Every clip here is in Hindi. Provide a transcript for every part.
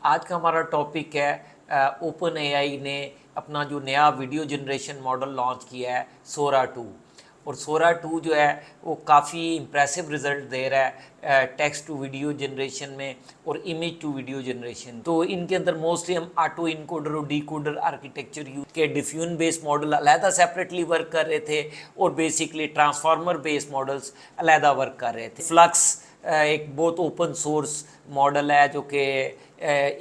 आज का हमारा टॉपिक है ओपन एआई ने अपना जो नया वीडियो जनरेशन मॉडल लॉन्च किया है सोरा 2। और सोरा 2 जो है वो काफ़ी इम्प्रेसिव रिजल्ट दे रहा है टेक्स्ट टू वीडियो जनरेशन में और इमेज टू वीडियो जनरेशन। तो इनके अंदर मोस्टली हम ऑटो इनकोडर और डीकोडर आर्किटेक्चर यूज के डिफ्यूजन बेस्ड मॉडल अलहदा सेपरेटली वर्क कर रहे थे और बेसिकली ट्रांसफार्मर बेस्ड मॉडल्स अलहदा वर्क कर रहे थे। फ्लक्स एक बहुत ओपन सोर्स मॉडल है जो कि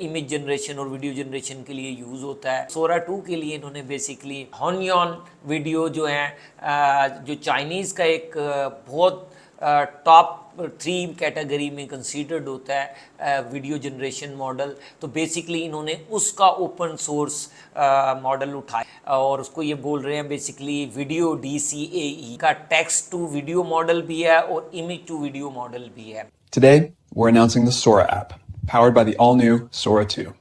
इमेज जनरेशन और वीडियो जनरेशन के लिए यूज़ होता है। सोरा 2 के लिए इन्होंने बेसिकली हॉनयॉन वीडियो जो है जो चाइनीज़ का एक बहुत टॉप 3 कैटेगरी में कंसीडर्ड होता है वीडियो जनरेशन मॉडल। तो बेसिकली इन्होंने उसका ओपन सोर्स मॉडल उठाया और उसको ये बोल रहे हैं बेसिकली वीडियो DCAE का टेक्स्ट टू वीडियो मॉडल भी है और इमेज टू वीडियो मॉडल भी है। Today, we're announcing the Sora app, powered by the all-new Sora 2.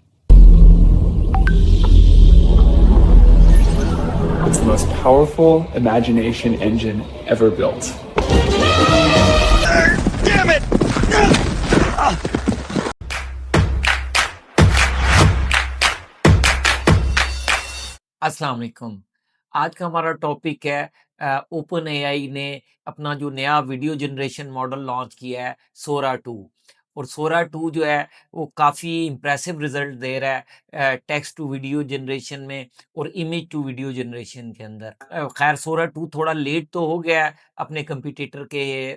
It's the most powerful imagination engine ever built. Damn it! अस्सलाम वालेकुम। आज का हमारा टॉपिक है ओपन एआई ने अपना जो नया वीडियो जनरेशन मॉडल लॉन्च किया है सोरा 2। और सोरा 2 जो है वो काफ़ी इम्प्रेसिव रिजल्ट दे रहा है टेक्स्ट टू वीडियो जनरेशन में और इमेज टू वीडियो जनरेशन के अंदर। खैर सोरा 2 थोड़ा लेट तो हो गया है अपने कंपटीटर के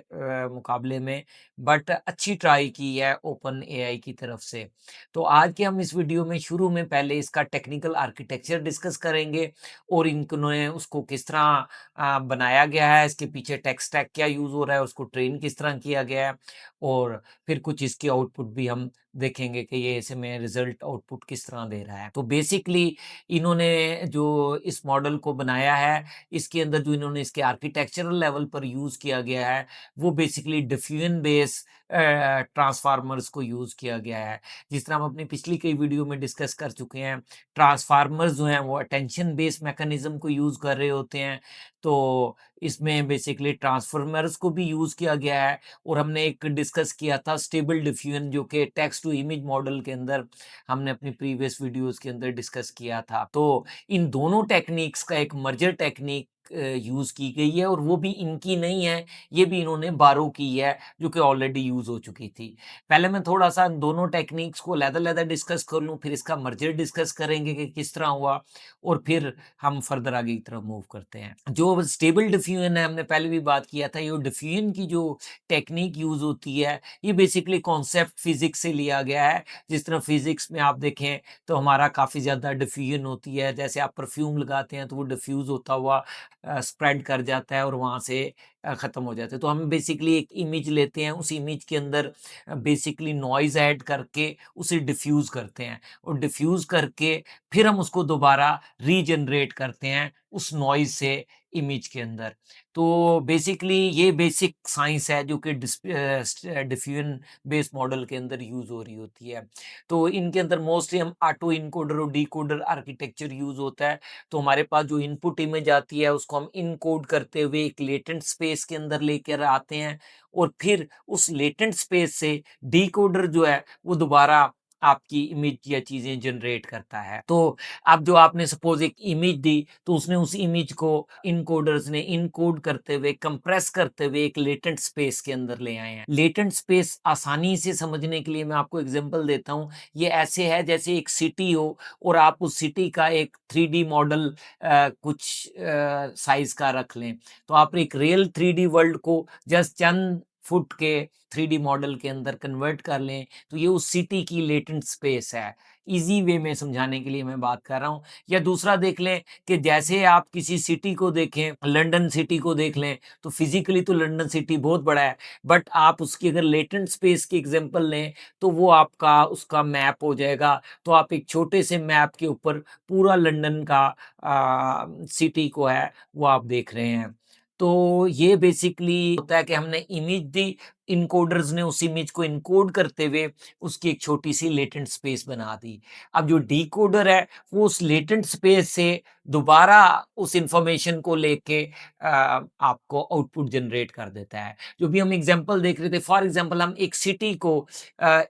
मुकाबले में, बट अच्छी ट्राई की है ओपन एआई की तरफ से। तो आज के हम इस वीडियो में शुरू में पहले इसका टेक्निकल आर्किटेक्चर डिस्कस करेंगे और इन्होंने उसको किस तरह बनाया गया है, इसके पीछे टेक स्टैक क्या यूज़ हो रहा है, उसको ट्रेन किस तरह किया गया है और फिर कुछ इसके आउटपुट भी हम देखेंगे कि ये ऐसे में रिजल्ट आउटपुट किस तरह दे रहा है। तो बेसिकली इन्होंने जो इस मॉडल को बनाया है, इसके अंदर जो इन्होंने इसके आर्किटेक्चरल लेवल पर यूज़ किया गया है वो बेसिकली डिफ्यूजन बेस ट्रांसफार्मर्स को यूज़ किया गया है। जिस तरह हम अपनी पिछली कई वीडियो में डिस्कस कर चुके हैं, ट्रांसफार्मर्स जो हैं वो अटेंशन बेस्ड मैकेनिज्म को यूज़ कर रहे होते हैं। तो इसमें बेसिकली ट्रांसफार्मर्स को भी यूज़ किया गया है और हमने एक डिस्कस किया था स्टेबल डिफ्यूजन जो कि टेक्स्ट टू इमेज मॉडल के अंदर हमने अपनी प्रीवियस वीडियोस के अंदर डिस्कस किया था। तो इन दोनों टेक्निक्स का एक मर्जर टेक्निक यूज़ की गई है और वो भी इनकी नहीं है, ये भी इन्होंने बारो की है जो कि ऑलरेडी यूज़ हो चुकी थी। पहले मैं थोड़ा-सा दोनों टेक्निक्स को अलग-अलग डिस्कस कर लूँ, फिर इसका मर्जर डिस्कस करेंगे कि किस तरह हुआ और फिर हम फर्दर आगे की तरफ मूव करते हैं। जो स्टेबल डिफ्यूजन है, हमने पहले भी बात किया था, ये डिफ्यूजन की जो टेक्निक यूज़ होती है, ये बेसिकली कॉन्सेप्ट फिज़िक्स से लिया गया है। जिस तरह फिज़िक्स में आप देखें तो हमारा काफ़ी ज़्यादा डिफ्यूजन होती है, जैसे आप परफ्यूम लगाते हैं तो वो डिफ्यूज़ होता हुआ स्प्रेड कर जाता है और वहाँ से ख़त्म हो जाता है। तो हम बेसिकली एक इमेज लेते हैं, उस इमेज के अंदर बेसिकली नॉइज़ ऐड करके उसे डिफ्यूज़ करते हैं और डिफ्यूज़ करके फिर हम उसको दोबारा रीजनरेट करते हैं उस नॉइज़ से इमेज के अंदर। तो बेसिकली ये बेसिक साइंस है जो कि डिफ्यूजन बेस्ड मॉडल के अंदर यूज़ हो रही होती है। तो इनके अंदर मोस्टली हम ऑटो इनकोडर और डिकोडर आर्किटेक्चर यूज़ होता है। तो हमारे पास जो इनपुट इमेज आती है उसको हम इनकोड करते हुए एक लेटेंट स्पेस के अंदर लेकर आते हैं और फिर उस लेटेंट स्पेस से डिकोडर जो है वो दोबारा आपकी इमेज या चीज़ें जनरेट करता है। तो अब जो आपने सपोज़ एक इमेज दी तो उसने उस इमेज को इनकोडर्स ने इनकोड करते हुए, कंप्रेस करते हुए एक लेटेंट स्पेस के अंदर ले आए हैं। लेटेंट स्पेस आसानी से समझने के लिए मैं आपको एग्ज़ाम्पल देता हूँ। ये ऐसे है जैसे एक सिटी हो और आप उस सिटी का एक 3D मॉडल कुछ साइज़ का रख लें। तो आप एक रियल 3D वर्ल्ड को जस्ट चंद फुट के 3D मॉडल के अंदर कन्वर्ट कर लें, तो ये उस सिटी की लेटेंट स्पेस है। ईज़ी वे में समझाने के लिए मैं बात कर रहा हूँ। या दूसरा देख लें कि जैसे आप किसी सिटी को देखें, लंदन सिटी को देख लें, तो फिज़िकली तो लंदन सिटी बहुत बड़ा है, बट आप उसकी अगर लेटेंट स्पेस की एग्ज़ाम्पल लें, तो वो आपका उसका मैप हो जाएगा। तो आप एक छोटे से मैप के ऊपर पूरा लंदन का सिटी को है, वो आप देख रहे हैं। तो ये बेसिकली होता है कि हमने इमेज दी, इनकोडर्स ने उस इमेज को इनकोड करते हुए उसकी एक छोटी-सी लेटेंट स्पेस बना दी। अब जो डिकोडर है, वो उस लेटेंट स्पेस से दोबारा उस इन्फॉर्मेशन को लेके आपको आउटपुट जनरेट कर देता है। जो भी हम एग्ज़ाम्पल देख रहे थे, फॉर एग्ज़ाम्पल हम एक सिटी को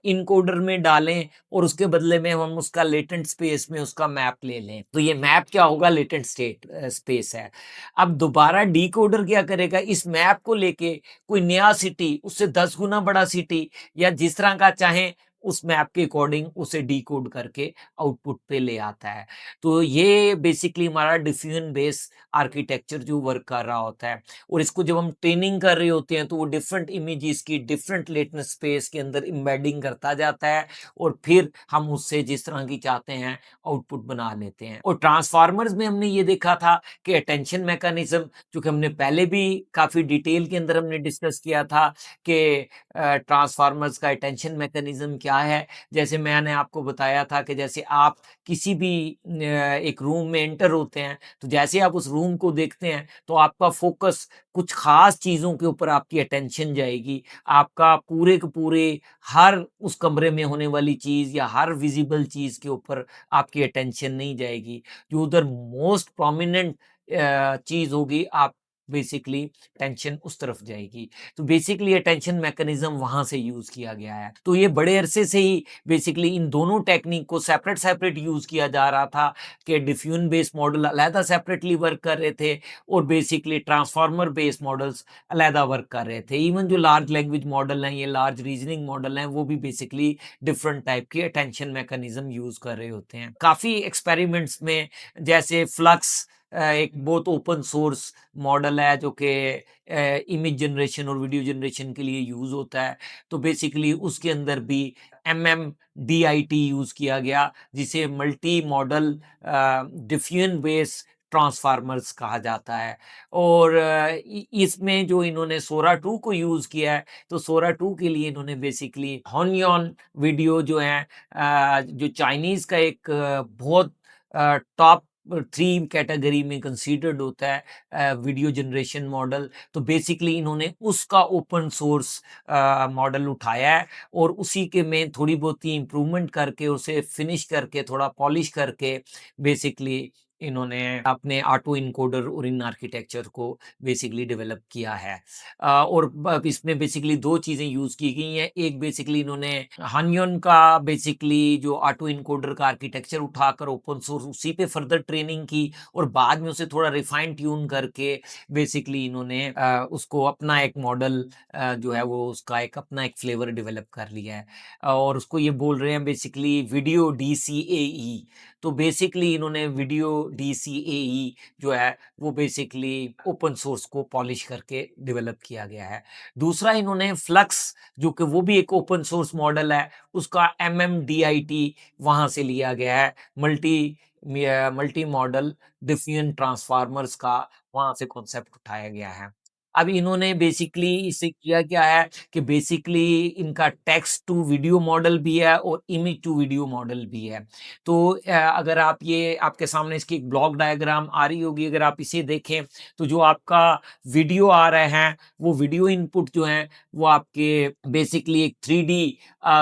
इनकोडर में डालें और उसके बदले में हम उसका लेटेंट स्पेस में उसका मैप ले लें। तो ये मैप क्या होगा? लेटेंट स्पेस है। अब दोबारा डिकोडर क्या करेगा? इस मैप को लेके कोई नया सिटी, उससे 10 गुना बड़ा सिटी या जिस तरह का चाहें उस मैप के अकॉर्डिंग उसे डिकोड करके आउटपुट पे ले आता है। तो ये बेसिकली हमारा डिफ्यूजन बेस आर्किटेक्चर जो वर्क कर रहा होता है, और इसको जब हम ट्रेनिंग कर रहे होते हैं तो वो डिफरेंट इमेजेस की डिफरेंट लेटेंट स्पेस के अंदर एम्बेडिंग करता जाता है और फिर हम उससे जिस तरह की चाहते हैं आउटपुट बना लेते हैं। और ट्रांसफार्मर्स में हमने ये देखा था कि अटेंशन मैकेनिज्म, जो कि हमने पहले भी काफ़ी डिटेल के अंदर हमने डिस्कस किया था कि ट्रांसफार्मर्स का अटेंशन मैकेनिज्म क्या है। जैसे मैंने आपको बताया था कि जैसे आप किसी भी एक रूम में एंटर होते हैं, तो जैसे आप उस रूम को देखते हैं तो आपका फोकस कुछ खास चीज़ों के ऊपर आपकी अटेंशन जाएगी। आपका पूरे के पूरे हर उस कमरे में होने वाली चीज़ या हर विज़िबल चीज़ के ऊपर आपकी अटेंशन नहीं जाएगी। जो उधर मोस्ट प्रोमिनेंट चीज़ होगी, आप बेसिकली अटेंशन उस तरफ जाएगी। तो बेसिकली अटेंशन मैकेनिज़्म वहाँ से यूज़ किया गया है। तो ये बड़े अरसे से ही बेसिकली इन दोनों टेक्निक को सेपरेट-सेपरेट यूज़ किया जा रहा था कि डिफ्यूजन बेस्ड मॉडल अलहदा सेपरेटली वर्क कर रहे थे और बेसिकली ट्रांसफार्मर बेस्ड मॉडल्स अलहदा वर्क कर रहे थे। इवन जो लार्ज लैंग्वेज मॉडल हैं, ये लार्ज रीजनिंग मॉडल हैं, वो भी बेसिकली डिफरेंट टाइप के अटेंशन मैकेनिज़्म यूज़ कर रहे होते हैं। काफ़ी एक्सपेरिमेंट्स में जैसे फ्लक्स एक बहुत ओपन सोर्स मॉडल है जो कि इमेज जनरेशन और वीडियो जनरेशन के लिए यूज़ होता है। तो बेसिकली उसके अंदर भी MMDIT यूज़ किया गया, जिसे multi modal diffusion based transformers कहा जाता है। और इसमें जो इन्होंने सोरा 2 को यूज़ किया है, तो सोरा 2 के लिए इन्होंने बेसिकली हॉन्योन वीडियो जो है जो चाइनीज़ का एक बहुत टॉप 3 कैटेगरी में कंसीडर्ड होता है वीडियो जनरेशन मॉडल। तो बेसिकली इन्होंने उसका ओपन सोर्स मॉडल उठाया है और उसी के में थोड़ी बहुत ही इम्प्रूवमेंट करके उसे फिनिश करके थोड़ा पॉलिश करके बेसिकली इन्होंने अपने ऑटो इनकोडर और इन आर्किटेक्चर को बेसिकली डेवलप किया है। और इसमें बेसिकली 2 चीज़ें यूज़ की गई हैं। एक बेसिकली इन्होंने हानियन का बेसिकली जो ऑटो इनकोडर का आर्किटेक्चर उठाकर ओपन सोर्स उसी पे फर्दर ट्रेनिंग की और बाद में उसे थोड़ा रिफाइन ट्यून करके बेसिकली इन्होंने उसको अपना एक मॉडल जो है वो उसका एक अपना एक फ्लेवर डेवलप कर लिया है। और उसको ये बोल रहे हैं बेसिकली वीडियो DCAE। तो बेसिकली इन्होंने वीडियो DCAE जो है वो बेसिकली ओपन सोर्स को पॉलिश करके डेवलप किया गया है। दूसरा इन्होंने फ्लक्स, जो कि वो भी एक ओपन सोर्स मॉडल है, उसका MMDIT वहाँ से लिया गया है। मल्टी मॉडल डिफ्यूजन ट्रांसफार्मर्स का वहाँ से कॉन्सेप्ट उठाया गया है। अब इन्होंने बेसिकली इसे किया क्या है कि बेसिकली इनका टेक्स्ट टू वीडियो मॉडल भी है और इमेज टू वीडियो मॉडल भी है। तो अगर आप ये आपके सामने इसकी एक ब्लॉक डायग्राम आ रही होगी, अगर आप इसे देखें तो जो आपका वीडियो आ रहे हैं वो वीडियो इनपुट जो हैं वो आपके बेसिकली एक 3D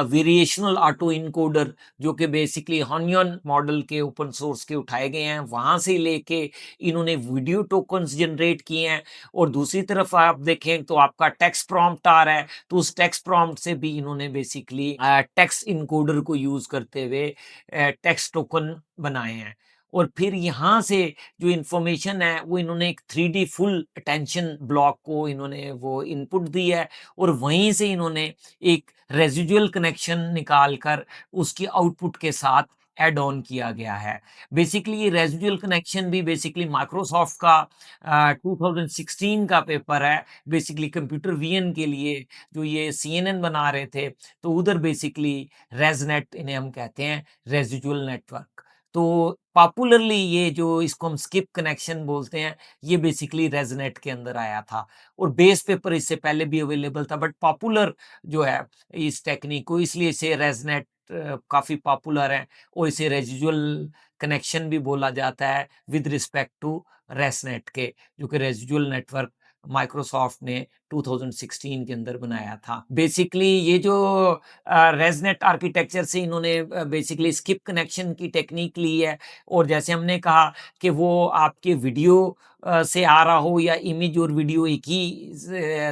वेरिएशनल ऑटो इनकोडर, जो कि बेसिकली हॉनियन मॉडल के ओपन सोर्स के उठाए गए हैं, वहाँ से लेके इन्होंने वीडियो टोकन्स जनरेट किए हैं। और दूसरी तरफ आप देखें तो आपका टेक्स्ट प्रॉम्प्ट आ रहा है, तो उस टेक्स्ट प्रॉम्प्ट से भी इन्होंने बेसिकली टेक्स्ट इनकोडर को यूज़ करते हुए टेक्स्ट टोकन बनाए हैं। और फिर यहाँ से जो इन्फॉर्मेशन है वो इन्होंने एक 3D फुल अटेंशन ब्लॉक को इन्होंने वो इनपुट दी है और वहीं से इन्होंने एक रेज़िडुअल कनेक्शन निकाल कर उसकी आउटपुट के साथ ऐड ऑन किया गया है। बेसिकली ये रेज़िडुअल कनेक्शन भी बेसिकली माइक्रोसॉफ्ट का 2016 का पेपर है, बेसिकली कंप्यूटर विज़न के लिए जो ये CNN बना रहे थे, तो उधर बेसिकली रेज़नेट इन्हें हम कहते हैं, रेज़िडुअल नेटवर्क। तो पॉपुलरली ये जो इसको हम स्किप कनेक्शन बोलते हैं, ये बेसिकली रेज़नेट के अंदर आया था और बेस पेपर इससे पहले भी अवेलेबल था, बट पॉपुलर जो है इस टेक्निक को इसलिए इसे रेज़नेट काफ़ी पॉपुलर है और इसे रेज़िडुअल कनेक्शन भी बोला जाता है विद रिस्पेक्ट टू रेसनेट के, जो कि रेज़िडुअल नेटवर्क माइक्रोसॉफ्ट ने 2016 के अंदर बनाया था। बेसिकली ये जो रेजनेट आर्किटेक्चर से इन्होंने बेसिकली स्किप कनेक्शन की टेक्निक ली है, और जैसे हमने कहा कि वो आपके वीडियो से आ रहा हो या इमेज और वीडियो एक ही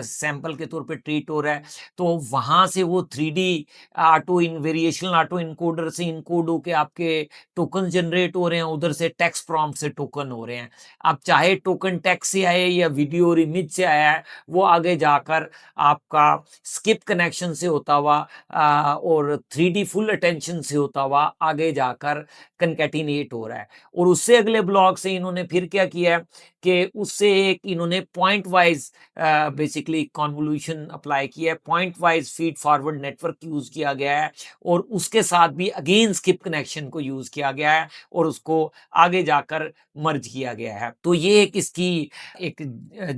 सैंपल के तौर पे ट्रीट हो रहा है, तो वहाँ से वो 3D वेरिएशनल ऑटो इनकोडर से इनकोड होके आपके टोकन जनरेट हो रहे हैं, उधर से टेक्स्ट प्रॉम्प्ट से टोकन हो रहे हैं। अब चाहे टोकन टेक्स्ट से आए या वीडियो और इमेज से आया है, वो आगे जाकर आपका स्किप कनेक्शन से होता हुआ और 3D फुल अटेंशन से होता हुआ आगे जाकर कनकैटिनेट हो रहा है। और उससे अगले ब्लॉक से इन्होंने फिर क्या किया है कि उससे एक इन्होंने point wise basically convolution apply किया है, point wise feed forward network use किया गया है, और उसके साथ भी अगेन स्किप कनेक्शन को यूज किया गया है और उसको आगे जाकर मर्ज किया गया है। तो ये एक इसकी एक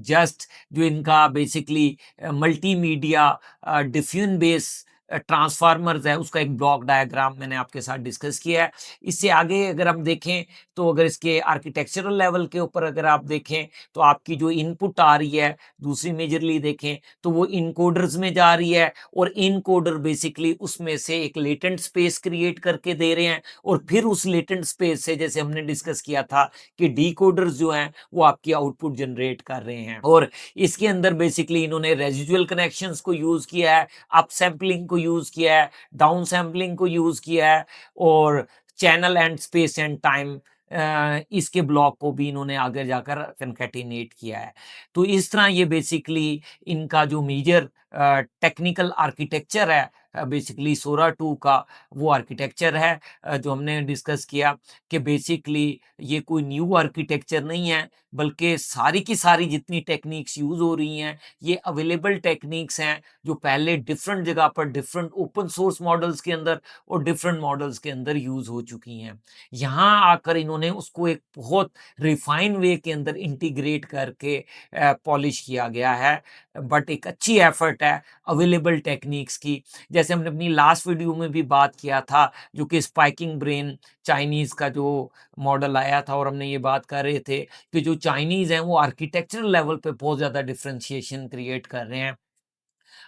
जस्ट जो इनका basically multimedia diffusion base transformers है, उसका एक ब्लॉक डायग्राम मैंने आपके साथ डिस्कस किया है। इससे आगे अगर हम देखें तो अगर इसके आर्किटेक्चरल लेवल के ऊपर अगर आप देखें तो आपकी जो इनपुट आ रही है, दूसरी मेजरली देखें तो वो इनकोडर्स में जा रही है, और इनकोडर बेसिकली उसमें से एक लेटेंट स्पेस क्रिएट करके दे रहे हैं, और फिर उस लेटेंट स्पेस से जैसे हमने डिस्कस किया था कि डीकोडर्स जो हैं वो आपकी आउटपुट जनरेट कर रहे हैं। और इसके अंदर बेसिकली इन्होंने रेजिडुअल कनेक्शंस को यूज किया है, अप सैम्पलिंग को यूज किया है, डाउन सैम्पलिंग को यूज किया है, और channel and space and time इसके ब्लॉक को भी इन्होंने आगे जाकर कनकैटिनेट किया है। तो इस तरह ये बेसिकली इनका जो मेजर टेक्निकल आर्किटेक्चर है बेसिकली सोरा 2 का, वो आर्किटेक्चर है जो हमने डिस्कस किया कि बेसिकली ये कोई न्यू आर्किटेक्चर नहीं है, बल्कि सारी की सारी जितनी टेक्निक्स यूज हो रही हैं ये अवेलेबल टेक्निक्स हैं जो पहले डिफरेंट जगह पर डिफरेंट ओपन सोर्स मॉडल्स के अंदर और डिफरेंट मॉडल्स के अंदर यूज हो चुकी हैं। यहाँ आकर इन्होंने उसको एक बहुत रिफाइन वे के अंदर इंटीग्रेट करके पॉलिश किया गया है, बट एक अच्छी एफर्ट है अवेलेबल टेक्निक्स की। जैसे हमने अपनी लास्ट वीडियो में भी बात किया था, जो कि स्पाइकिंग ब्रेन चाइनीज का जो मॉडल आया था, और हमने ये बात कर रहे थे कि जो चाइनीज हैं वो आर्किटेक्चरल लेवल पे बहुत ज्यादा डिफरेंशिएशन क्रिएट कर रहे हैं।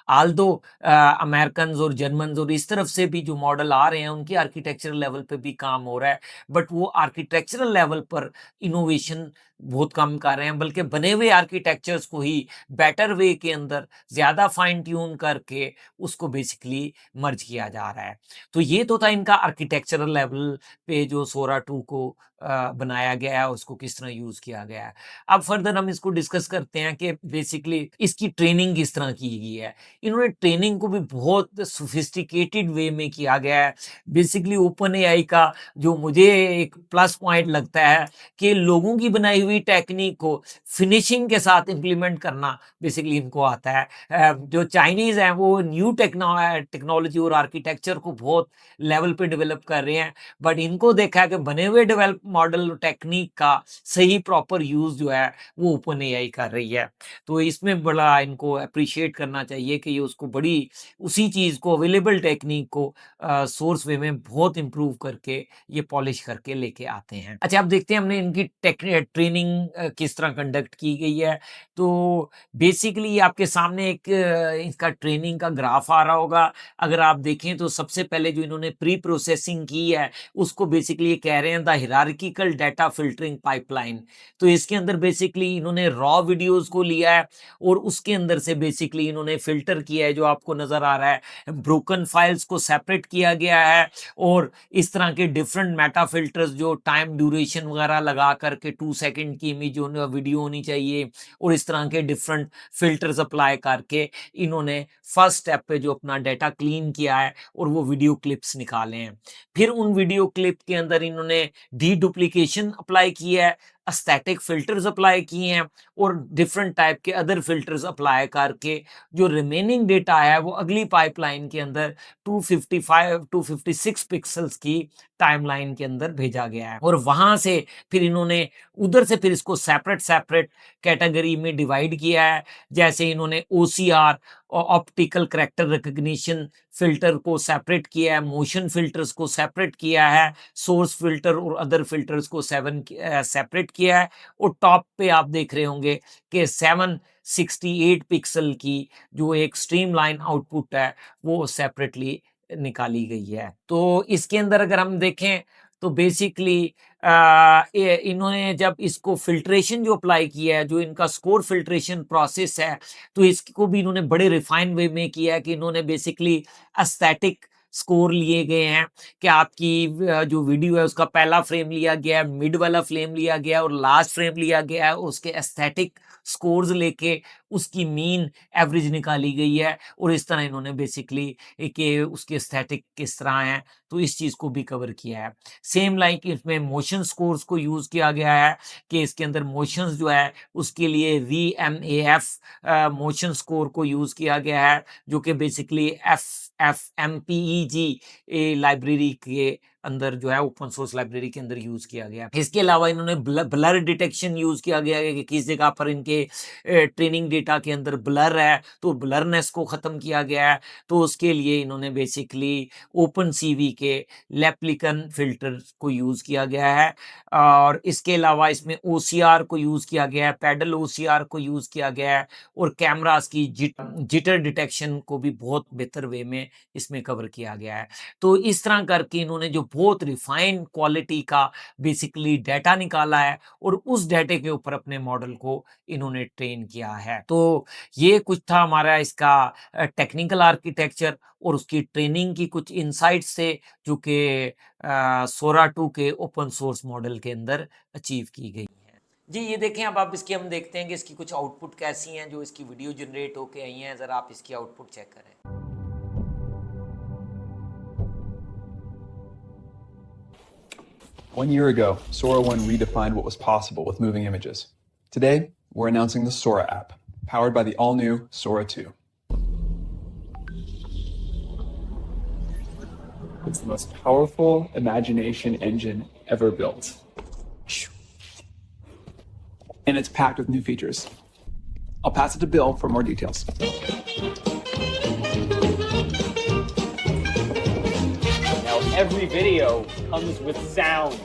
आल्दो अमेरिकन और जर्मन और इस तरफ से भी जो मॉडल आ रहे हैं उनकी आर्किटेक्चरल लेवल पे भी काम हो रहा है, बट वो आर्किटेक्चरल लेवल पर इनोवेशन बहुत कम कर रहे हैं, बल्कि बने हुए आर्किटेक्चर्स को ही बेटर वे के अंदर ज्यादा फाइन ट्यून करके उसको बेसिकली मर्ज किया जा रहा है। तो ये तो था इनका आर्किटेक्चरल लेवल पे जो सोरा 2 को बनाया गया है, उसको किस तरह यूज किया गया है। अब फर्दर हम इसको डिस्कस करते हैं कि बेसिकली इसकी ट्रेनिंग किस तरह की गई है। इन्होंने ट्रेनिंग को भी बहुत सोफिस्टिकेटेड वे में किया गया है। बेसिकली ओपन एआई का जो मुझे एक प्लस पॉइंट लगता है कि लोगों की बनाई हुई टेक्निक को फिनिशिंग के साथ इम्प्लीमेंट करना बेसिकली इनको आता है। जो चाइनीज हैं वो न्यू टेक्नोलॉजी और आर्किटेक्चर को बहुत लेवल पे डेवलप कर रहे हैं, बट इनको देखा है कि बने हुए डेवलप मॉडल टेक्निक का सही प्रॉपर यूज जो है वो ओपन एआई कर रही है। तो इसमें बड़ा इनको अप्रिशिएट करना चाहिए कि ये उसको बड़ी उसी चीज़ को अवेलेबल टेक्निक को सोर्स वे में बहुत इम्प्रूव करके ये पॉलिश करके लेके आते हैं। अच्छा, अब देखते हैं हमने इनकी ट्रेनिंग किस तरह कंडक्ट की गई है। तो बेसिकली आपके सामने एक इसका ट्रेनिंग का ग्राफ आ रहा होगा। अगर आप देखें तो सबसे पहले जो इन्होंने प्री प्रोसेसिंग की है उसको बेसिकली ये कह रहे हैं the hierarchical data filtering pipeline. तो इसके अंदर बेसिकली इन्होंने रॉ वीडियोस को लिया है और उसके अंदर से बेसिकली इन्होंने फिल्टर किया है, जो आपको नजर आ रहा है। ब्रोकन फाइल्स को सेपरेट किया गया है और इस तरह के डिफरेंट मेटा फिल्टर्स जो टाइम ड्यूरेशन वगैरह लगा करके 2 सेकंड की इमेज वीडियो होनी चाहिए, और इस तरह के डिफरेंट फिल्टर्स अप्लाई करके इन्होंने फर्स्ट स्टेप पे जो अपना डाटा क्लीन किया है और वो वीडियो क्लिप्स निकाले हैं। फिर उन वीडियो क्लिप के अंदर इन्होंने डी डुप्लीकेशन अप्लाई किया है, एस्थेटिक फिल्टर्स अप्लाई किए हैं और डिफरेंट टाइप के अदर फिल्टर्स अप्लाई करके जो रिमेनिंग डेटा है वो अगली पाइपलाइन के अंदर 256 पिक्सल्स की टाइमलाइन के अंदर भेजा गया है, और वहां से फिर इन्होंने उधर से फिर इसको सेपरेट सेपरेट कैटेगरी में डिवाइड किया है। जैसे इन्होंने OCR optical character recognition filter को सेपरेट किया है, मोशन फ़िल्टर्स को सेपरेट किया है, सोर्स फ़िल्टर और अदर फ़िल्टर्स को सेपरेट किया है और टॉप पे आप देख रहे होंगे कि 768 पिक्सल की जो एक स्ट्रीमलाइन आउटपुट है, वो सेपरेटली निकाली गई है। तो इसके अंदर अगर हम देखें तो बेसिकली इन्होंने जब इसको फ़िल्ट्रेशन जो अप्लाई किया है, जो इनका स्कोर फ़िल्ट्रेशन प्रोसेस है, तो इसको भी इन्होंने बड़े रिफाइन वे में किया है कि इन्होंने बेसिकली एस्थेटिक स्कोर लिए गए हैं कि आपकी जो वीडियो है उसका पहला फ्रेम लिया गया है, मिड वाला फ्रेम लिया गया है और लास्ट फ्रेम लिया गया है और उसके एस्थेटिक स्कोर्स लेके उसकी मीन एवरेज निकाली गई है और इस तरह इन्होंने बेसिकली कि उसके एस्थेटिक किस तरह हैं, तो इस चीज़ को भी कवर किया है। सेम लाइक इसमें मोशन स्कोर्स को यूज़ किया गया है कि इसके अंदर मोशंस जो है उसके लिए वीएमएएफ मोशन स्कोर को यूज़ किया गया है, जो कि बेसिकली एफएफएमपीईजी लाइब्रेरी के अंदर जो है ओपन सोर्स लाइब्रेरी के अंदर यूज़ किया गया है। इसके अलावा इन्होंने ब्लर डिटेक्शन यूज़ किया गया है कि किस जगह पर इनके ट्रेनिंग डेटा के अंदर ब्लर है, तो ब्लरनेस को ख़त्म किया गया है। तो उसके लिए इन्होंने बेसिकली ओपन सीवी के लेप्लिकन फ़िल्टर को यूज़ किया गया है और इसके अलावा इसमें ओसीआर को यूज़ किया गया है, पैडल ओसीआर को यूज़ किया गया है और कैमरास की जिटर डिटेक्शन को भी बहुत बेहतर वे में इसमें कवर किया गया है। तो इस तरह करके इन्होंने जो बहुत रिफाइंड क्वालिटी का बेसिकली डाटा निकाला है और उस डाटे के ऊपर अपने मॉडल को इन्होंने ट्रेन किया है। तो ये कुछ था हमारा इसका टेक्निकल आर्किटेक्चर और उसकी ट्रेनिंग की कुछ इनसाइट्स थे जो कि सोरा 2 के ओपन सोर्स मॉडल के अंदर अचीव की गई हैं। जी, ये देखें अब आप इसकी हम देखते हैं कि इसकी कुछ आउटपुट कैसी हैं जो इसकी वीडियो जनरेट होके आई हैं। ज़रा आप इसकी आउटपुट चेक करें। 1 year ago, Sora 1 redefined what was possible with moving images. Today, we're announcing the Sora app, powered by the all-new Sora 2. It's the most powerful imagination engine ever built. And it's packed with new features. I'll pass it to Bill for more details. Now every video comes with sound.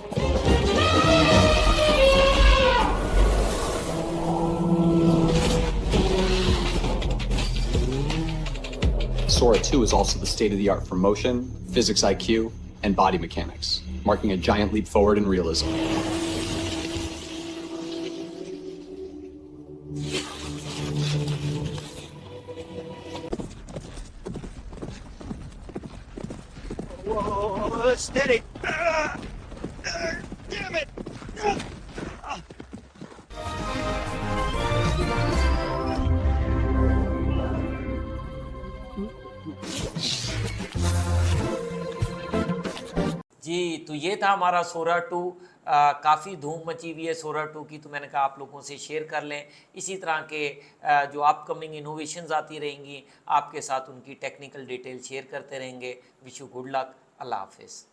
Sora 2 is also the state-of-the-art for motion, physics IQ, and body mechanics, marking a giant leap forward in realism. Whoa, steady. Damn it. जी, तो ये था हमारा सोरा 2। काफ़ी धूम मची हुई है सोरा 2 की, तो मैंने कहा आप लोगों से शेयर कर लें। इसी तरह के जो अपकमिंग इनोवेशंस आती रहेंगी, आपके साथ उनकी टेक्निकल डिटेल शेयर करते रहेंगे। Wish you good luck. अल्लाह हाफ़िज़।